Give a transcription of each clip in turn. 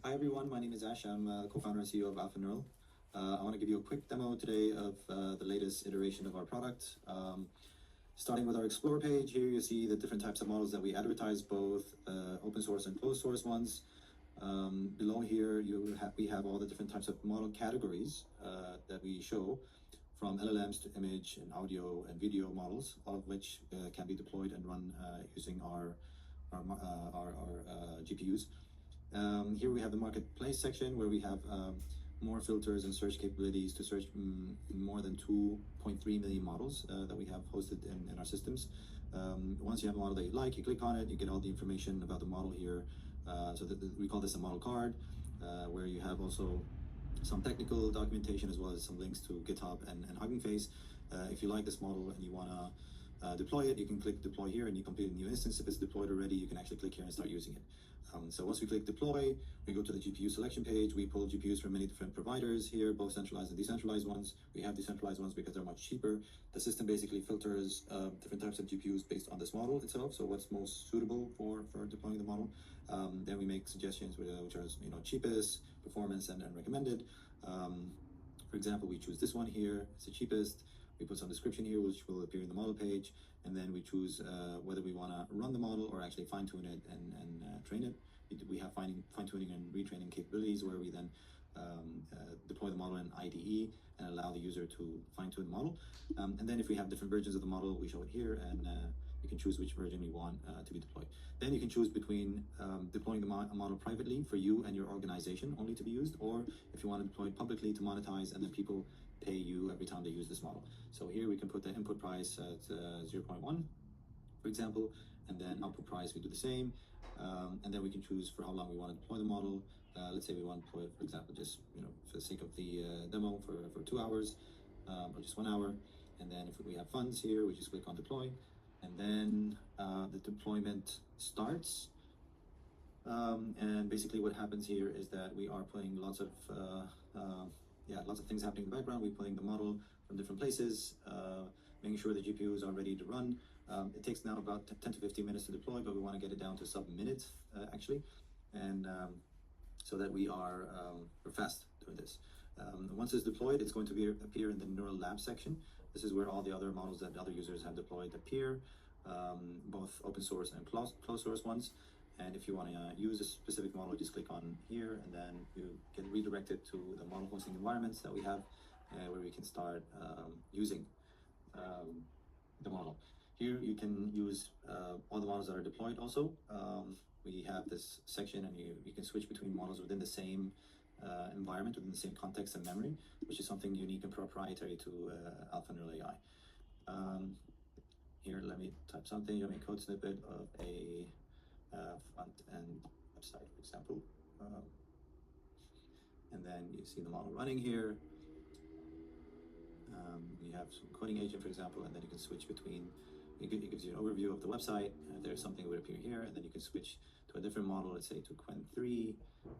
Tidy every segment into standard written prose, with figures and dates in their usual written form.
Hi everyone, my name is Ash. I'm co-founder and CEO of AlphaNeural. I want to give you a quick demo today of the latest iteration of our product. Starting with our Explore page, here you see the different types of models that we advertise, both open source and closed source ones. Below here, we have all the different types of model categories that we show, from LLMs to image and audio and video models, all of which can be deployed and run using our GPUs. Here we have the marketplace section where we have more filters and search capabilities to search more than 2.3 million models that we have hosted in our systems. Once you have a model that you like, you click on it, you get all the information about the model here. We call this a model card, where you have also some technical documentation as well as some links to GitHub and Hugging Face. If you like this model and you want to deploy it, you can click deploy here and you complete a new instance. If it's deployed already, you can actually click here and start using it. So once we click deploy, we go to the GPU selection page. We pull GPUs from many different providers here, both centralized and decentralized ones. We have decentralized ones because they're much cheaper. The system basically filters different types of GPUs based on this model itself. So what's most suitable for deploying the model. Then we make suggestions which are cheapest, performance, and recommended. For example, we choose this one here. It's the cheapest. We put some description here, which will appear in the model page, and then we choose whether we want to run the model or actually fine-tune it and train it. We have fine-tuning and retraining capabilities where we then deploy the model in IDE and allow the user to fine-tune the model. And then if we have different versions of the model, we show it here, and you can choose which version you want to be deployed. Then you can choose between deploying the model privately for you and your organization only to be used, or if you want to deploy it publicly to monetize and then people pay you every time they use this model. So here we can put the input price at 0.1, for example, and then output price we do the same. And then we can choose for how long we want to deploy the model. Let's say we want to deploy it, for example, just for the sake of the demo for 2 hours or just 1 hour. And then if we have funds here, we just click on deploy, and then the deployment starts. And basically what happens here is that we are putting lots of things happening in the background. We're pulling the model from different places, making sure the GPUs are ready to run. It takes now about 10 to 15 minutes to deploy, but we want to get it down to sub-minutes actually, and so that we're fast doing this. Once it's deployed, it's going to appear in the Neural Lab section. This is where all the other models that other users have deployed appear, both open source and closed source ones. And if you want to use a specific model, just click on here, and then you get redirected to the model hosting environments that we have, where we can start using the model. Here you can use all the models that are deployed also. We have this section, and you can switch between models within the same environment, within the same context and memory, which is something unique and proprietary to AlphaNeural AI. Here, let me type something. Let me code snippet of a front-end website, for example. And then you see the model running here. You have some coding agent, for example, and then you can switch between. It gives you an overview of the website. There's something that would appear here, and then you can switch to a different model, let's say to Qwen 3,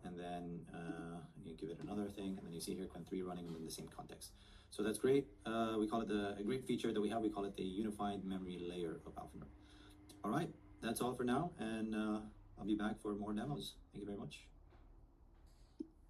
and then you give it another thing, and then you see here Qwen 3 running in the same context. So that's great. We call it a great feature that we have. We call it the unified memory layer of AlphaNeural. All right, that's all for now, and I'll be back for more demos. Thank you very much.